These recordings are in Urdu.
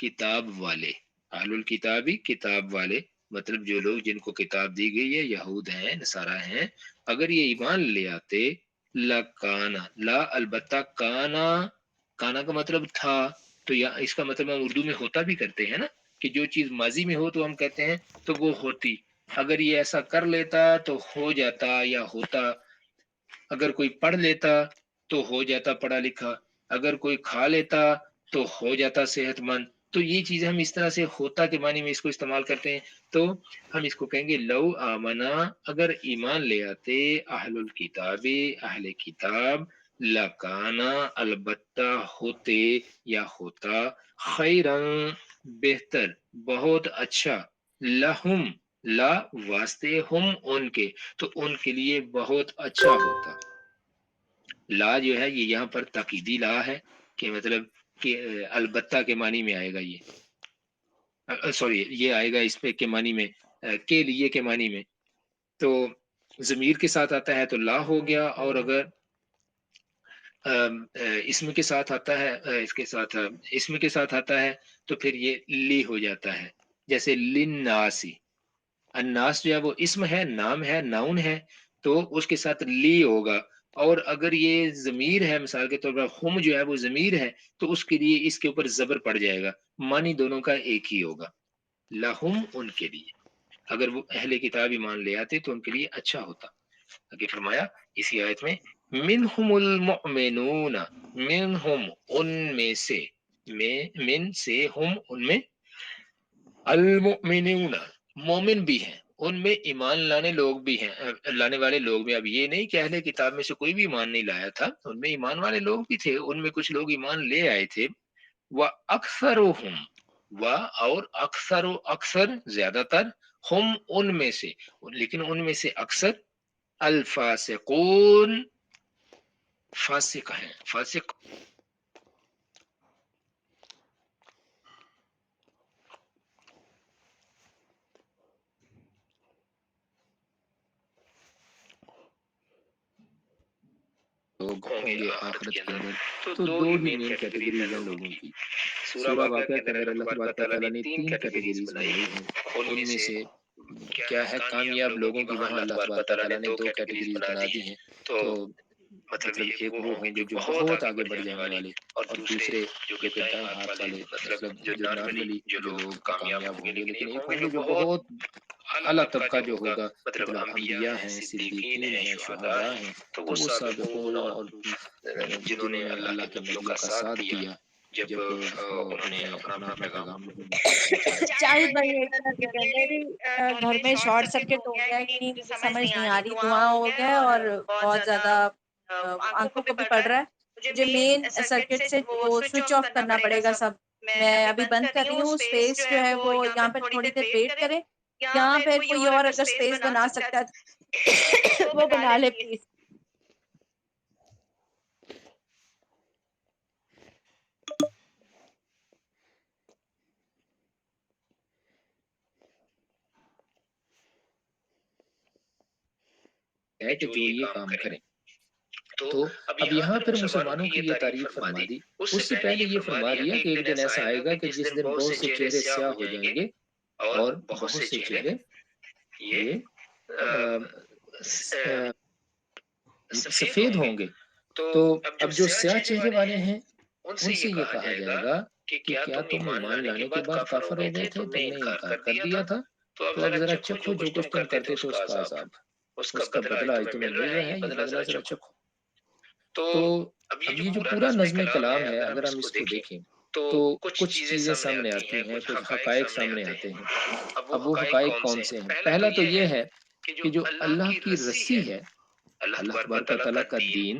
کتاب والے، اہل الکتابی کتاب والے، مطلب جو لوگ جن کو کتاب دی گئی ہے، یہود ہیں، نصارہ ہیں، اگر یہ ایمان لے آتے، لکانا، لا البتہ، کانا، کانا کا مطلب تھا، تو یا اس کا مطلب ہم اردو میں ہوتا بھی کرتے ہیں نا، کہ جو چیز ماضی میں ہو تو ہم کہتے ہیں تو وہ ہوتی، اگر یہ ایسا کر لیتا تو ہو جاتا یا ہوتا، اگر کوئی پڑھ لیتا تو ہو جاتا پڑھا لکھا، اگر کوئی کھا لیتا تو ہو جاتا صحت مند، تو یہ چیزیں ہم اس طرح سے ہوتا کے معنی میں اس کو استعمال کرتے ہیں، تو ہم اس کو کہیں گے لو آمنا، اگر ایمان لے آتے، اہل الکتاب، اہل کتاب، لکانا، البتہ ہوتے یا ہوتا، خیرن، بہتر، بہت اچھا، لہم، لا واسطے، ہم ان کے، تو ان کے لیے بہت اچھا ہوتا، لا جو ہے یہ یہاں پر تاکیدی لا ہے، کہ مطلب کہ البتہ کے معنی میں آئے گا، یہ سوری یہ آئے گا اس پہ کے معنی میں، کے لیے کے معنی میں، تو ضمیر کے ساتھ آتا ہے تو لا ہو گیا، اور اگر اسم کے ساتھ آتا ہے، اس کے ساتھ اسم کے ساتھ آتا ہے تو پھر یہ لی ہو جاتا ہے، جیسے لناسی، الناس جو ہے وہ اسم ہے، نام ہے، ناؤن ہے، تو اس کے ساتھ لی ہوگا، اور اگر یہ ضمیر ہے، مثال کے طور پر ہم جو ہے وہ ضمیر ہے، تو اس کے لیے اس کے اوپر زبر پڑ جائے گا، معنی دونوں کا ایک ہی ہوگا، لہم، ان کے لیے، اگر وہ اہل کتاب ایمان لے آتے تو ان کے لیے اچھا ہوتا، آگے فرمایا اسی آیت میں، منہم المؤمنون، منہم، ان میں سے، من سے، ہم، ان میں، المؤمنون، مومن بھی ہیں، ان میں ایمان لانے لوگ بھی ہیں، لانے والے لوگ بھی، اب یہ نہیں کہ اہل کتاب میں سے کوئی بھی ایمان نہیں لایا تھا، ان میں ایمان والے لوگ بھی تھے، ان میں کچھ لوگ ایمان لے آئے تھے، وَأَكْثَرُهُمْ، اور اکثر و اکثر زیادہ تر، ہم، ان میں سے، لیکن ان میں سے اکثر، الفاسقون، فاسق ہیں، فاسق، لوگ ہوں گے آخرت کے اندر، تو دو ہی مین کیٹیگریز ہیں لوگوں کی، سورہ واقعہ کے اندر اللہ تبارک تعالیٰ نے تین کیٹیگریز بنائی ہیں، ان میں سے کیا ہے کامیاب لوگوں کی، وہاں اللہ تبارک تعالیٰ نے دو کیٹیگریز بنا دی ہیں، تو مطلب ایک وہ ہوں گے جو بہت آگے بڑھ جانے والے، اور دوسرے جو کہ دائیں ہاتھ والے، مطلب جو نارملی جو لوگ کامیاب ہوں گے، لیکن ایک ہوں گے جو بہت اعلیٰ طبقہ جو ہوگا، مطلب انبیاء ہیں، صدیقین ہیں، شہداء ہیں، تو وہ سابقون، اور جنہوں نے اللہ کے نبیوں کا ساتھ دیا جب انہیں اپنا اپنا پیغام لوگوں نے پہنچایا۔ جاہد بھائی ایک سیکنڈ، میری گھر میں شارٹ سرکٹ ہو گیا ہے کہ نہیں مجھے سمجھ نہیں آ رہی، دھواں ہو گیا ہے اور بہت زیادہ آنکھوں کو بھی پڑ رہا ہے، مجھے مین سرکٹ سے وہ سوئچ آف کرنا پڑے گا سب، میں ابھی بند کر رہی ہوں، اسپیس جو ہے وہ یہاں پر تھوڑی دیر ویٹ کریں، یہاں پہ کوئی اور اگر اسپیس بنا سکتا ہے وہ بنا لے پلیز۔ ہے کہ جو یہ کام کریں، تو اب یہاں پر مسلمانوں کی یہ تعریف فرما دی، اس سے پہلے یہ فرما دیا کہ ایک دن ایسا آئے گا کہ جس دن بہت سے چہرے سیاہ ہو جائیں گے اور بہت سے چہرے یہ سفید ہوں گے، تو اب جو سیاہ چہرے والے ہیں ان سے یہ کہا جائے گا کہ کیا تم ایمان لانے کے بعد کافر ہو گئے تھے، تم نے انکار کر دیا تھا، تو اب ذرا چکھو جو کچھ تم کرتے تھے اس کا عذاب، اس کا بدلہ آج تمہیں مل رہا ہے، یہ بدلہ ذرا چکھو۔ تو اب یہ جو پورا نظم کلام ہے اگر ہم اس کو دیکھیں تو کچھ چیزیں سامنے آتی ہیں، کچھ حقائق سامنے آتے ہیں، اب وہ حقائق کون سے ہیں؟ پہلا تو یہ ہے کہ جو اللہ کی رسی ہے، اللہ تبارک و تعالیٰ کا دین،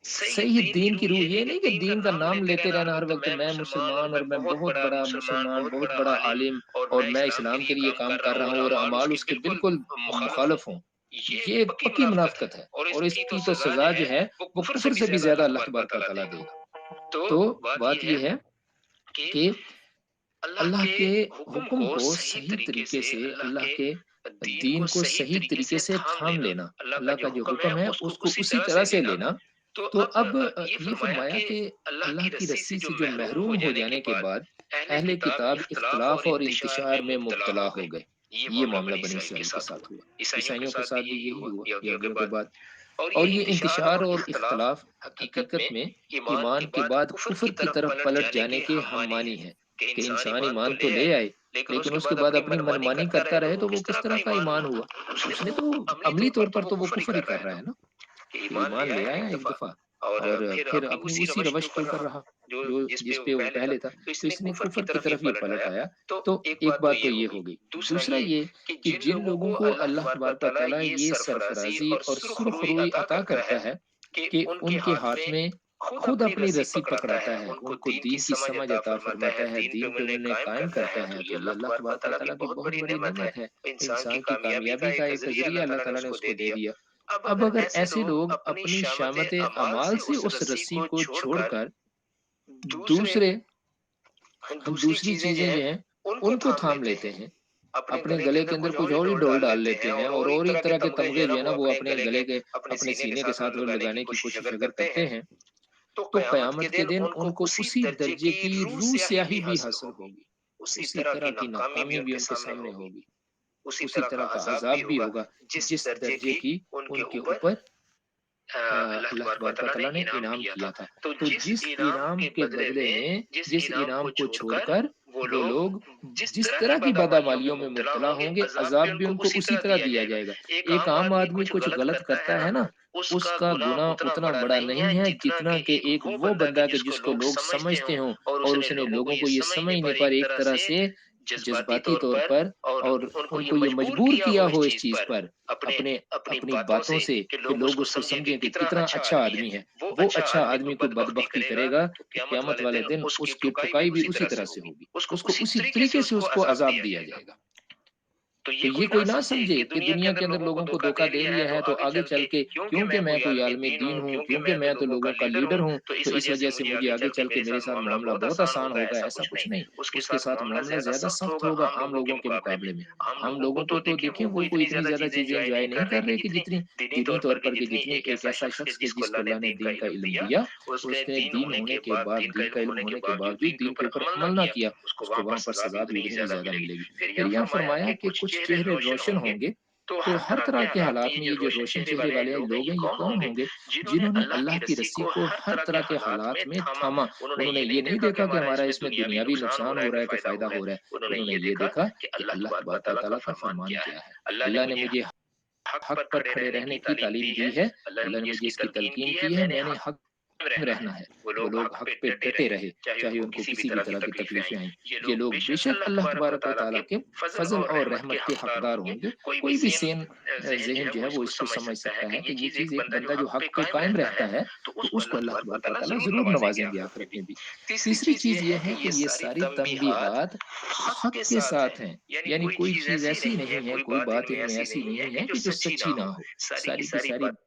صحیح دین کی روح، یہ نہیں کہ دین کا نام لیتے رہنا ہر وقت، میں مسلمان اور میں بہت بڑا مسلمان، بہت بڑا عالم، اور میں اسلام کے لیے کام کر رہا ہوں اور اعمال اس کے بالکل مخالف ہوں، یہ پکی منافقت ہے، اور اس کی تو سزا جو ہے وہ کفر سے بھی زیادہ اللہ تبارک و تعالیٰ دے گا۔ تو بات یہ ہے کہ اللہ کے حکم کو صحیح طریقے سے، اللہ کے دین کو صحیح طریقے سے تھام لینا، اللہ کا جو حکم ہے اس کو اسی طرح سے لینا، تو اب یہ فرمایا کہ اللہ کی رسی سے جو محروم ہو جانے کے بعد اہل کتاب اختلاف اور انتشار میں مبتلا ہو گئے۔ یہ معاملہ بنی اسرائیل کے ساتھ ہوا، عیسائیوں کے ساتھ بھی یہی ہوا یہودیوں کے بعد۔ اور یہ انتشار اور اختلاف حقیقت میں ایمان کے بعد کفر کی طرف پلٹ جانے کے ہم مانی ہیں، کہ انسان ایمان تو لے آئے لیکن اس کے بعد اپنی منمانی کرتا رہے تو وہ کس طرح کا ایمان ہوا؟ اس نے تو عملی طور پر تو وہ کفر ہی کر رہا ہے نا، کہ ایمان لے آیا ایک دفعہ اور پھر اپنی اسی روش کے اوپر رہا جو جس پہ وہ پہلے تھا، تو اس نے کفر کی طرف یہ پلٹ آیا۔ تو ایک بات تو یہ ہو گئی، دوسرا یہ کہ جن لوگوں کو اللہ تبارک و تعالیٰ یہ سرفرازی اور سرخ روئی عطا کرتا ہے کہ ان کے ہاتھ میں خود اپنی رسی پکڑاتا ہے، ان کو دین کی سمجھ عطا فرماتا ہے، دین پہ انہیں قائم کرتا ہے، تو یہ اللہ تبارک و تعالیٰ کی بہت بڑی نعمت ہے۔ انسان کی کامیابی کا ایک ذریعہ اللہ تعالیٰ نے اس کو دے دیا۔ اب اگر ایسے لوگ اپنی شامت اعمال سے اس رسی کو چھوڑ کر دوسری چیزیں جو ہیں ان کو تھام لیتے ہیں، اپنے گلے کے اندر کچھ اور ہی ڈول ڈال لیتے ہیں اور ہی طرح کے تمغے جو ہے نا وہ اپنے گلے کے اپنے سینے کے ساتھ لگانے کی کوشش اگر کرتے ہیں، تو قیامت کے دن ان کو اسی درجے کی روح سیاہی بھی حاصل ہوگی، اسی طرح کی ناکامی بھی ان کے سامنے ہوگی، اسی طرح کا عذاب بھی ہوگا جس درجے کی ان کے اوپر اللہ تبارک و تعالیٰ نے انعام کیا تھا۔ تو جس انعام کے بدلے میں جس انعام کو چھوڑ کر وہ لوگ جس طرح کی بدعمالیوں میں مبتلا ہوں گے، عذاب بھی ان کو اسی طرح دیا جائے گا۔ ایک عام آدمی کچھ غلط کرتا ہے نا، اس کا گناہ اتنا بڑا نہیں ہے جتنا کہ ایک وہ بندہ کہ جس کو لوگ سمجھتے ہوں اور اس نے لوگوں کو یہ سمجھنے پر ایک طرح سے جذباتی طور پر اور ان کو یہ مجبور کیا ہو اس چیز پر اپنی باتوں سے کہ لوگ اس کو سمجھیں کہ کتنا اچھا آدمی ہے، وہ اچھا آدمی کو بدبختی کرے گا کہ قیامت والے دن اس کی ٹھکائی بھی اسی طرح سے ہوگی، اس کو اسی طریقے سے اس کو عذاب دیا جائے گا۔ تو یہ کوئی نہ سمجھے کہ دنیا کے اندر لوگوں کو دھوکہ دے دیا ہے تو آگے چل کے کیونکہ میں کوئی عالم دین ہوں، کیونکہ میں تو لوگوں کا لیڈر ہوں، تو اس وجہ سے مجھے آگے چل کے میرے ساتھ معاملہ بہت آسان ہوگا، ایسا کچھ نہیں۔ اس کے ساتھ معاملہ زیادہ سخت ہوگا عام لوگوں کے مقابلے میں۔ عام لوگوں کو تو دیکھیں وہ کوئی اتنی زیادہ چیزیں انجوائے نہیں کر رہے کہ جتنی دینی طور پر کہ جتنی ایک ایسا شخص کہ جس کو اللہ نے دین کا علم دیا، اس نے دین ہونے کے بعد دین کا علم ہونے کے باوجود دین کے اوپر عمل نہ کیا، اس کو وہاں پر سزا بھی اتنی زیادہ ملے گی۔ پھر یہاں فرمایا کہ کچھ چہرے روشن ہوں گے، تو ہر طرح کے حالات میں یہ جو روشن چہرے والے لوگ ہیں یہ کون ہوں گے؟ جنہوں نے اللہ کی رسی کو ہر طرح کے حالات میں تھاما۔ انہوں نے یہ نہیں دیکھا کہ ہمارا اس میں دنیاوی نقصان ہو رہا ہے کہ فائدہ ہو رہا ہے، انہوں نے یہ دیکھا کہ اللہ تبارک و تعالیٰ کا فرمان کیا ہے۔ اللہ نے مجھے حق پر کھڑے رہنے کی تعلیم دی ہے، اللہ نے مجھے اس کی تلقین کی ہے، میں نے حق میں رہنا ہے۔ وہ لوگ حق پہ ڈٹے رہے چاہے ان کو کسی بھی طرح کی تکلیفیں آئیں۔ یہ لوگ بے شک اللہ تبارک و تعالیٰ کے فضل اور رحمت کے حقدار ہوں گے۔ کوئی بھی سین ذہن جو ہے وہ اس کو سمجھ سکتا ہے کہ یہ چیز ایک بندہ جو حق پہ قائم رہتا ہے تو اس کو اللہ تبارک و تعالیٰ ضرور نوازیں گے آخرت میں بھی۔ تیسری چیز یہ ہے کہ یہ ساری تنبیہات حق کے ساتھ ہیں، یعنی کوئی چیز ایسی نہیں ہے، کوئی بات ان میں ایسی نہیں ہے کہ جو سچی نہ ہو، ساری کی ساری باتیں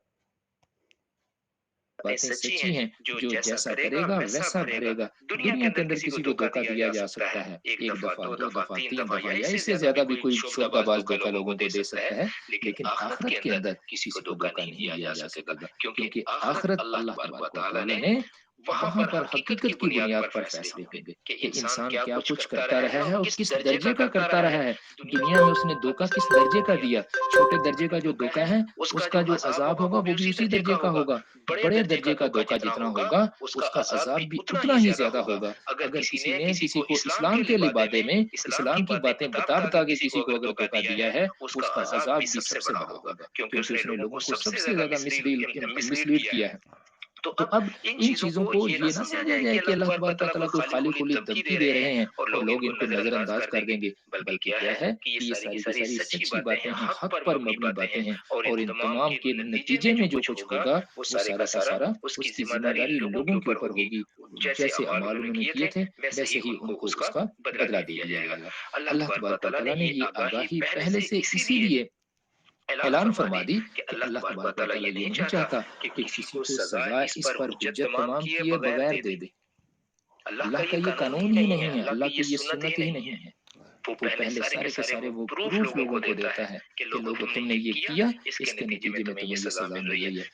سچی ہیں، جو جیسا کرے گا ویسا بھرے گا۔ دنیا کے اندر کسی کو دھوکہ دیا جا سکتا ہے، ایک دفعہ، دو دفعہ، تین دفعہ یا اس سے زیادہ بھی کوئی شعبہ باز دھوکہ لوگوں کو دے سکتا ہے، لیکن آخرت کے اندر کسی کو دھوکہ نہیں دیا جا سکے گا، کیونکہ آخرت اللہ تبارک و تعالیٰ نے وہاں پر حقیقت کی بنیاد پر فیصلے ہوں گے کہ انسان کیا کچھ کرتا رہا ہے اور کس درجے کا کرتا رہا ہے۔ دنیا میں اس نے دھوکہ کس درجے کا دیا، چھوٹے درجے کا جو دھوکہ ہے اس کا جو عذاب ہوگا وہ بھی اسی درجے کا ہوگا، بڑے درجے کا دھوکہ جتنا ہوگا اس کا عذاب بھی اتنا ہی زیادہ ہوگا۔ اگر کسی نے کسی کو اسلام کے لبادے میں اسلام کی باتیں بتا بتا کے کسی کو اگر دھوکہ دیا ہے اس کا عذاب بھی سب سے بڑا ہوگا، کیونکہ اس نے لوگوں کو سب سے زیادہ مسلیڈ کیا ہے۔ تو اب ان چیزوں کو یہ نہ سمجھا جائے کہ اللہ تبارک و تعالیٰ کوئی خالی خلی دھمکی دے رہے ہیں اور لوگ ان کو نظر انداز کر دیں گے، بلکہ کیا ہے کہ یہ ساری کی ساری سچی باتیں ہیں، حق پر مبنی باتیں ہیں، اور ان تمام کے نتیجے میں جو کچھ ہوگا وہ سارا کا سارا اس کی ذمہ داری لوگوں کے اوپر ہوگی۔ جیسے اعمال انہوں نے کیے تھے ویسے ہی ان کو اس کا بدلہ دیا جائے گا۔ اللہ تبارک و تعالیٰ نے یہ آگاہی پہلے سے اسی لیے اعلان فرما دی کہ اللہ تبارک و تعالیٰ یہ نہیں چاہتا کہ کسی کو سزا اس پر حجت تمام کیے بغیر دے دے۔ اللہ کا یہ قانون ہی نہیں ہے، اللہ کی یہ سنت ہی نہیں ہے۔ وہ پہلے سارے کے سارے وہ پروف لوگوں کو دیتا ہے کہ لوگوں تم نے یہ کیا، اس کے نتیجے میں تمہیں یہ سزا مل رہی ہے۔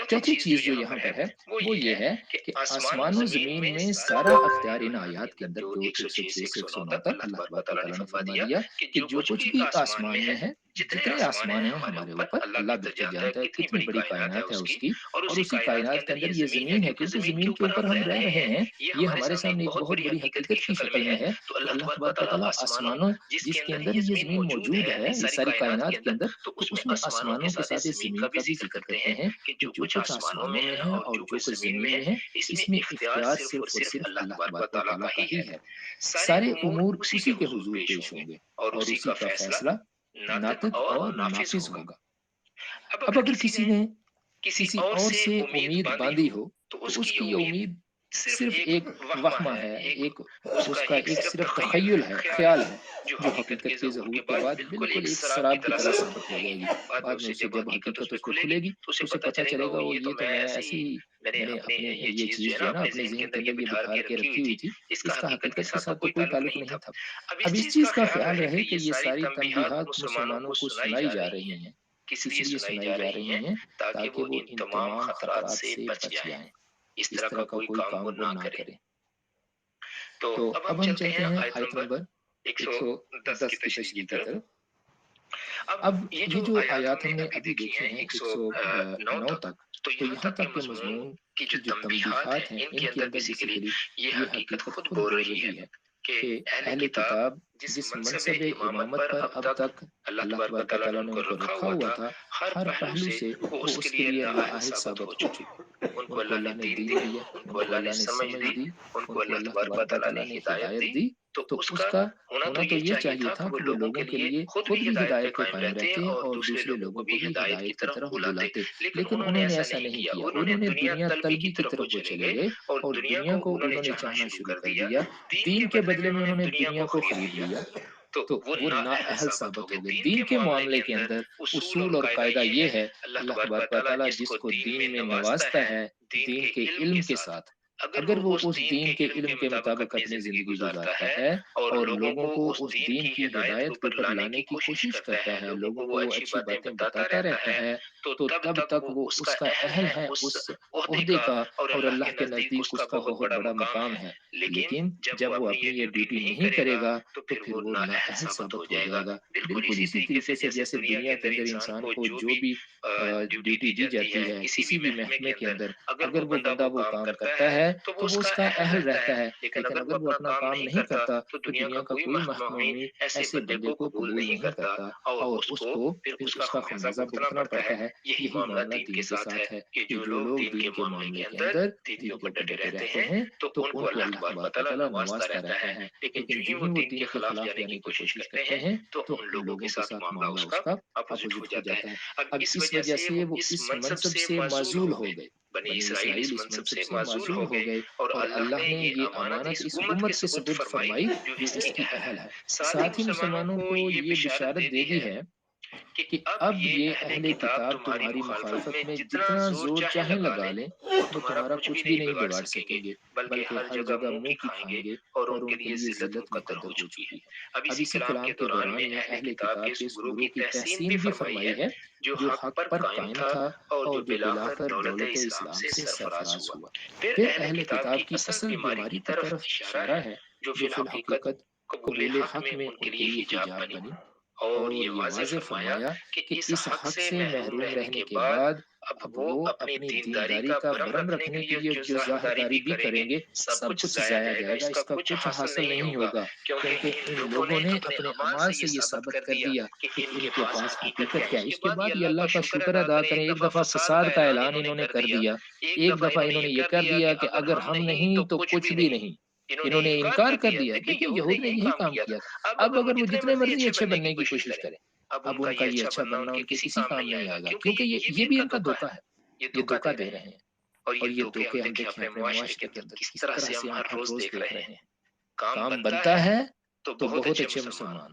چوتھی چیز جو یہاں پر ہے وہ یہ ہے کہ آسمان و زمین میں سارا اختیار ان آیات کے اندر جو 106 سے 109 تک اللہ تبارک و تعالیٰ نے فرما دیا کہ جو کچھ بھی آسمان میں ہے، جتنے آسمان ہیں ہمارے اوپر، اللہ بہتر جانتا ہے کتنی بڑی کائنات ہے اس کی، اور اسی کائنات کے اندر یہ زمین ہے، کیونکہ زمین کے اوپر ہم رہ رہے ہیں، یہ ہمارے سامنے ایک بہت بڑی حقیقت کی شکل میں ہے۔ تو اللہ تبارک و تعالیٰ آسمانوں جس کے اندر یہ زمین موجود ہے، یہ ساری کائنات کے اندر، تو اس میں آسمانوں کے ساتھ اس زمین کا بھی ذکر کرتے ہیں کہ جو کچھ آسمانوں میں ہے اور جو کچھ زمین میں ہے، اس میں اختیار صرف اور صرف اللہ تبارک و تعالیٰ کا ہی ہے۔ سارے امور اسی کے حضور پیش ہوں گے اور اسی کا فیصلہ ناطق اور نافذ ہوگا۔ اب اگر کسی نے کسی اور سے امید باندھی ہو تو اس کی یہ امید صرف ایک وہمہ ہے، ایک اس کا ایک صرف تخیل ہے، خیال ہے، جو حقیقت کے ظہور کے بعد بالکل ایک سراب کی طرح ثابت ہو جائے گی۔ بعد میں اسے جب حقیقت اس کو کھلے گی تو اسے پتہ چلے گا وہ یہ تو میں ایسی میں نے اپنے یہ چیز جو ہے نا اپنے ذہن کے اندر یہ بٹھا کے رکھی ہوئی تھی، اس کا حقیقت کے ساتھ تو کوئی تعلق نہیں تھا۔ اب اس چیز کا خیال رہے کہ یہ ساری تنبیہات مسلمانوں کو سنائی جا رہی ہیں، کس لیے سنائی جا رہی ہیں؟ تاکہ وہ ان تمام خطرات سے بچ جائیں، اس طرح کا کوئی کام وہ نہ کریں۔ تو اب ہم چلتے ہیں آیت نمبر 110 کی تشریح کی طرف۔ اب یہ جو آیات ہم نے ابھی دیکھی ہیں 109 تک، تو یہاں تک کے مضمون کی جو تنبیہات ہیں ان کے اندر بیسیکلی یہ حقیقت خود بول رہی ہے کہ اہل کتاب جس منصب امامت پر اب تک اللہ تبارک و تعالیٰ نے ان کو رکھا ہوا تھا، ہر پہلو سے وہ اس کے لیے نااہل ثابت ہو چکے۔ ان کو اللہ نے دین دیا، ان کو اللہ نے سمجھ دی، ان کو اللہ تبارک و تعالیٰ نے ہدایت دی، تو اس کا ہونا تو یہ چاہیے تھا کہ وہ لوگوں کے لیے خود بھی ہدایت پہ قائم رہتے اور دوسرے لوگوں کو بھی ہدایت کی طرف بلاتے، لیکن انہوں نے ایسا نہیں کیا۔ انہوں نے دنیا طلبی کی طرف وہ چلے گئے اور دنیا کو انہوں نے چاہنا شروع کر دیا۔ دین کے بدلے میں انہوں نے دنیا کو خرید لیا، تو وہ نااہل ثابت ہو گئے۔ دین کے معاملے کے اندر اصول اور قاعدہ یہ ہے، اللہ تبارک و تعالیٰ جس کو دین میں نوازتا ہے دین کے علم کے ساتھ، اگر وہ اس دین کے علم کے مطابق اپنی زندگی گزارتا ہے اور لوگوں کو اس دین کی ہدایت کے اوپر لانے کی کوشش کرتا ہے، لوگوں کو وہ اچھی باتیں بتاتا رہتا ہے، تو تب تک وہ اس کا اہل ہے اس عہدے کا، اور اللہ کے نزدیک اس کا بہت بڑا مقام ہے۔ لیکن جب وہ اپنی یہ ڈیوٹی نہیں کرے گا تو پھر وہ نااہل ثابت ہو جائے گا۔ بالکل اسی طریقے سے جیسے دنیا کے اندر انسان کو جو بھی ڈیوٹی دی جاتی ہے کسی بھی محکمے کے اندر، اگر وہ بندہ وہ کام کرتا ہے تو وہ اس کا اہل رہتا ہے، لیکن اگر وہ اپنا کام نہیں کرتا تو دنیا کا کوئی محکمہ ایسے بندے کو قبول نہیں کرتا اور اس کو پھر اس کا خمیازہ بھگتنا پڑتا ہے۔ یہی معاملہ دین کے ساتھ ہے کہ جو لوگ دین کے معاملے کے اندر دین کے اوپر ڈٹے رہتے ہیں تو ان کو اللہ تبارک و تعالیٰ نوازتا رہتا ہے، لیکن جو ہی وہ دین کے خلاف جانے کی کوشش کرتے ہیں تو ان لوگوں کے ساتھ معاملہ اس کا اپوزٹ ہو جاتا ہے۔ اب اس وجہ سے وہ اس منصب سے معزول ہو گئے، بنی اسرائیل اس منصب سے معزول ہو گئے، اور اللہ نے یہ امانت اس امت کے سپرد فرمائی جو اس کی اہل ہے۔ ساتھ ہی مسلمانوں کو یہ بشارت دے دی ہے کہ اب یہ اہل کتاب تمہاری مخالفت میں جتنا زور چاہیں لگا لیں وہ تمہارا کچھ بھی نہیں بگاڑ سکیں گے، بلکہ ہر جگہ منہ کی کھائیں گے اور ان کے لیے ذلت مقدر ہو چکی ہے۔ اب اسی کلام کے دوران میں اہل کتاب کے اس گروہ کی تحسین بھی فرمائی ہے جو حق پر قائم تھا اور جو بالآخر دولت اسلام سے سرفراز ہوا۔ پھر اہل کتاب کی اصل بیماری کی طرف اشارہ ہے جو فی الحقیقت قبول حق میں ان کے لیے حجاب بنی، اور یہ واضح فرمایا کہ اس حق سے محروم رہنے کے بعد اب وہ اپنی دینداری کا بھرم رکھنے کے لیے جو ظاہرداری بھی کریں گے سب کچھ ضائع جائے گا، اس کا کچھ حاصل نہیں ہوگا، کیونکہ ان لوگوں نے اپنے اعمال سے یہ ثابت کر دیا کہ ان کے پاس حقیقت کیا ہے۔ اس کے بعد یہ اللہ کا شکر ادا کریں، ایک دفعہ فساد کا اعلان انہوں نے کر دیا، ایک دفعہ انہوں نے یہ کر دیا کہ اگر ہم نہیں تو کچھ بھی نہیں، انہوں نے انکار کر دیا۔ دیکھیں یہود نے یہی کام کیا تھا۔ اب اگر وہ جتنے مرضی اچھے بننے کی کوشش کریں، اب ان کا یہ اچھا بننا ان کے کسی کام نہیں آئے گا، کیونکہ یہ بھی ان کا دھوکہ ہے، یہ دھوکہ دے رہے ہیں، اور یہ دھوکے ہم دیکھیں اپنے معاشرے کے اندر کس طرح سے ہم ہر روز دیکھ رہے ہیں۔ کام بنتا ہے تو بہت اچھے مسلمان،